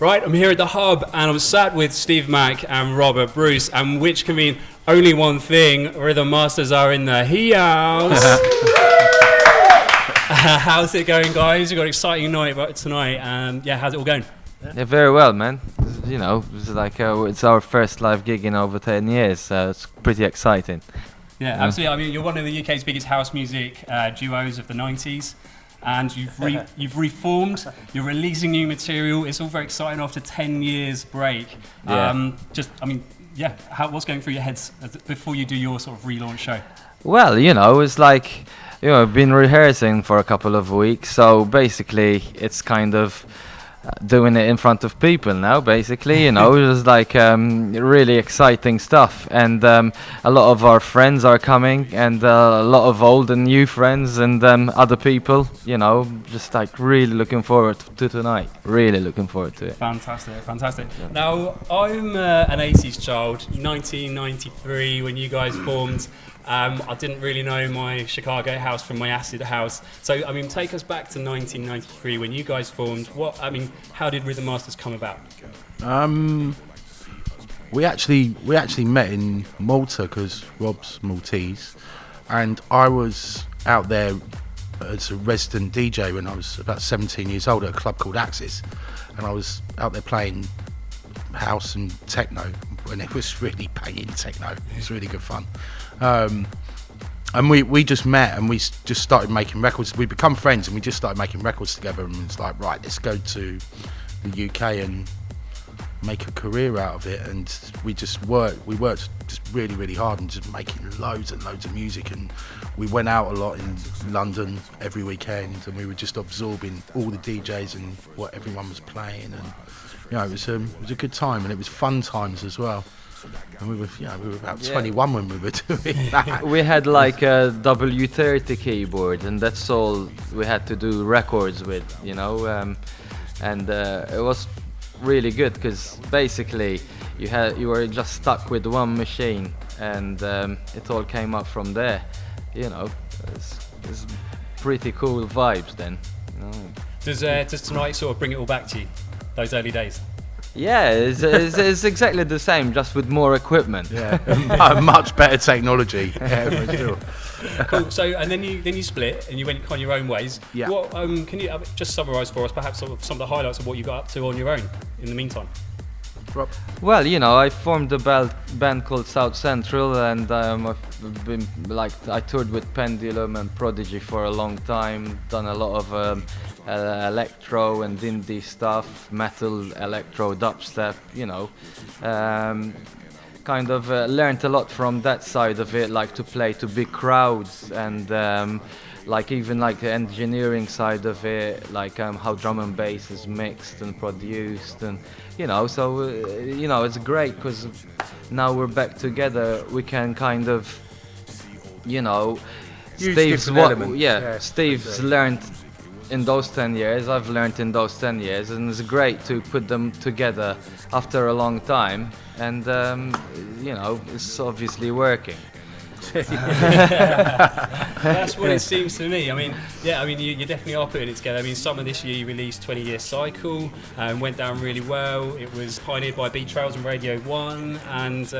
Right, I'm here at the Hub and I'm sat with Steve Mack and Robert Bruce, and which can mean only one thing: Rhythm Masters are in the house. How's it going, guys? You've got an exciting night tonight, and how's it all going? Yeah, very well, man. You know, it's like it's our first live gig in over 10 years, so it's pretty exciting. Yeah, absolutely. I mean, you're one of the UK's biggest house music duos of the 90s. And you've reformed, you're releasing new material. It's all very exciting after 10 years break. Yeah. What's going through your heads before you do your sort of relaunch show? Well, you know, it's like, I've been rehearsing for a couple of weeks, so basically it's kind of doing it in front of people now, basically, it's like really exciting stuff, and a lot of our friends are coming, and a lot of old and new friends, and other people, just like really looking forward to tonight, really looking forward to it. Fantastic. Yeah. Now, I'm an 80s child, 1993 when you guys formed. I didn't really know my Chicago house from my acid house. So, take us back to 1993 when you guys formed. How did Rhythm Masters come about? We actually met in Malta because Rob's Maltese, and I was out there as a resident DJ when I was about 17 years old at a club called Axis, and I was out there playing house and techno, and it was really banging techno. It was really good fun. And we just met and we just started making records. We become friends and we just started making records together, and it's like, right, let's go to the UK and make a career out of it. And we worked just really, really hard and just making loads and loads of music, and we went out a lot in London every weekend, and we were just absorbing all the DJs and what everyone was playing, and it was a good time, and it was fun times as well. And we were about 21 when we were doing that. We had like a W30 keyboard, and that's all we had to do records with, and it was really good because basically you were just stuck with one machine, and it all came up from there. It's pretty cool vibes then. Does tonight sort of bring it all back to you, those early days? Yeah, it's exactly the same, just with more equipment. Yeah, much better technology. Yeah, for sure. Cool. So, and then you split and you went on your own ways. Yeah. What can you just summarise for us, perhaps some of the highlights of what you got up to on your own in the meantime? Rob? Well, I formed a band called South Central, and I've been I toured with Pendulum and Prodigy for a long time. Done a lot of electro and indie stuff, metal, electro, dubstep. Kind of learned a lot from that side of it, like to play to big crowds, and even the engineering side of it, how drum and bass is mixed and produced, and it's great because now we're back together. We can kind of, Steve's learned in those 10 years, I've learned in those 10 years, and it's great to put them together after a long time, and it's obviously working. That's what it seems to me. You definitely are putting it together. Summer this year you released 20 Year Cycle, went down really well. It was pioneered by Beat Trails and Radio 1, and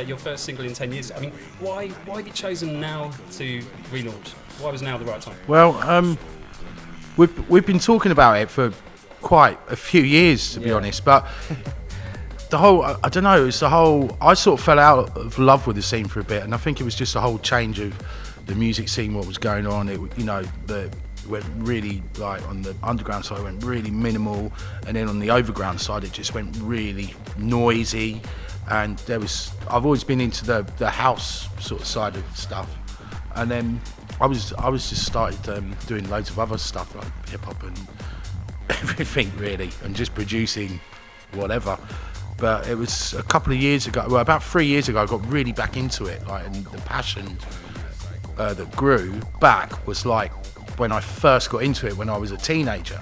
your first single in 10 years. Why have you chosen now to relaunch? Why was now the right time? Well, we've been talking about it for quite a few years, to be honest, but the whole, I don't know, it's the whole, I sort of fell out of love with the scene for a bit, and I think it was just a whole change of the music scene, what was going on. It went really, on the underground side, it went really minimal, and then on the overground side, it just went really noisy, and I've always been into the house sort of side of stuff, and then I was just started doing loads of other stuff, like hip-hop and everything, really, and just producing whatever. But it was a couple of years ago, well, about 3 years ago, I got really back into it, and the passion that grew back was when I first got into it when I was a teenager.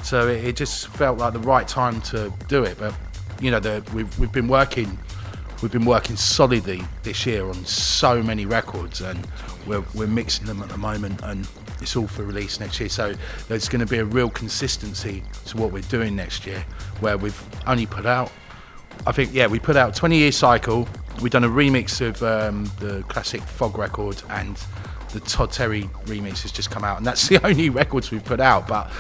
So it just felt like the right time to do it. But we've been working solidly this year on so many records, and we're mixing them at the moment, and it's all for release next year. So there's going to be a real consistency to what we're doing next year, where we've only put out, I think, we put out 20-year cycle. We've done a remix of the classic Fog record, and the Todd Terry remix has just come out, and that's the only records we've put out, but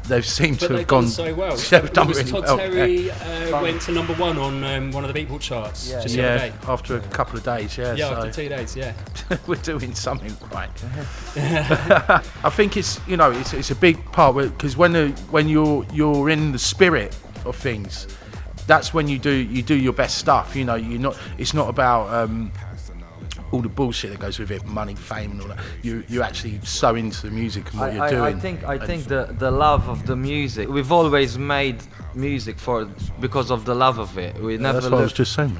they've seemed to have gone so well. They've done really Todd well. Terry went to number 1 on one of the Beatport charts just the other day. After a couple of days, so after 2 days, we're doing something right. I think it's it's a big part, because when you're in the spirit of things, that's when you do your best stuff. It's not about all the bullshit that goes with it, money, fame, and all that. You actually so into the music and what you're doing. I think the love of the music. We've always made music because of the love of it. We never. That's what I was just saying.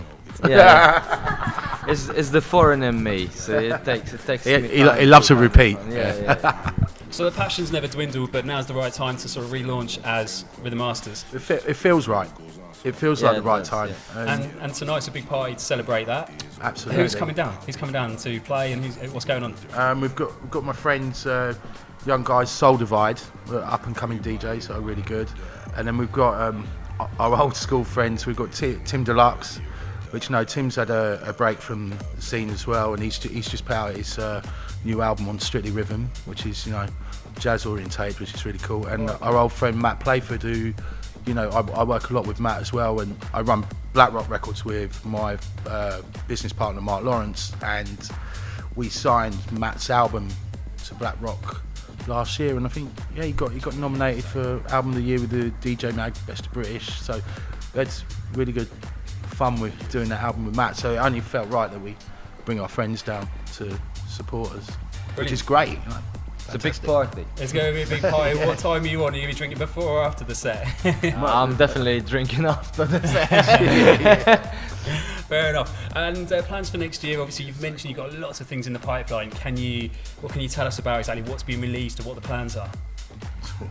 Yeah, it's the foreign in me. So it takes. He loves to repeat. Yeah. So the passion's never dwindled, but now's the right time to sort of relaunch as Rhythm Masters. It feels right. It feels like the right time. Yeah. And tonight's a big party to celebrate that. Absolutely. Who's coming down? Who's coming down to play, and what's going on? We've got my friends, young guys, Soul Divide, up and coming DJs that are really good, and then we've got our old school friends. We've got Tim Deluxe, which Tim's had a break from the scene as well, and he's just put out his new album on Strictly Rhythm, which is jazz orientated, which is really cool. And our old friend Matt Playford, who I work a lot with Matt as well, and I run Black Rock Records with my business partner Mark Lawrence, and we signed Matt's album to Black Rock last year, and I think he got nominated for Album of the Year with the DJ Mag Best of British. So that's really good fun with doing that album with Matt. So it only felt right that we bring our friends down to support us, which is great. It's a big party. It's going to be a big party. What time are you on? Are you going to be drinking before or after the set? I'm definitely drinking after the set. Fair enough. And plans for next year? Obviously, you've mentioned you've got lots of things in the pipeline. What can you tell us about exactly what's being released or what the plans are?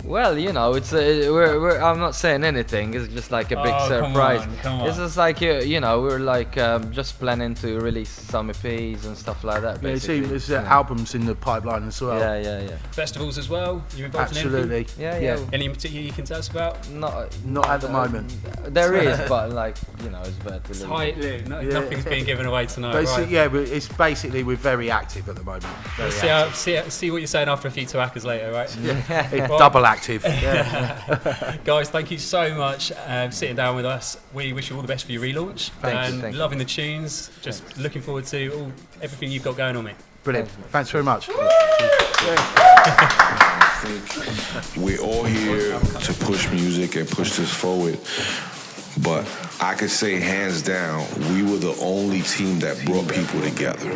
Well, it's I'm not saying anything. It's just like a big surprise. Come on. It's just like we're like just planning to release some EPs and stuff like that. Basically. There's albums in the pipeline as well. Yeah. Festivals as well. You involved Absolutely. in anything? Yeah. Any in particular you can tell us about? Not at the moment. There is, but it's better to leave. Nothing's being given away tonight. But right? it's basically we're very active at the moment. See what you're saying after a few twackers later, right? Yeah. Double active. Guys, thank you so much sitting down with us. We wish you all the best for your relaunch. Thank you. Loving the tunes. Just looking forward to everything you've got going on, mate. Brilliant. Thanks very much. We're all here to push music and push this forward. But I could say hands down, we were the only team that brought people together.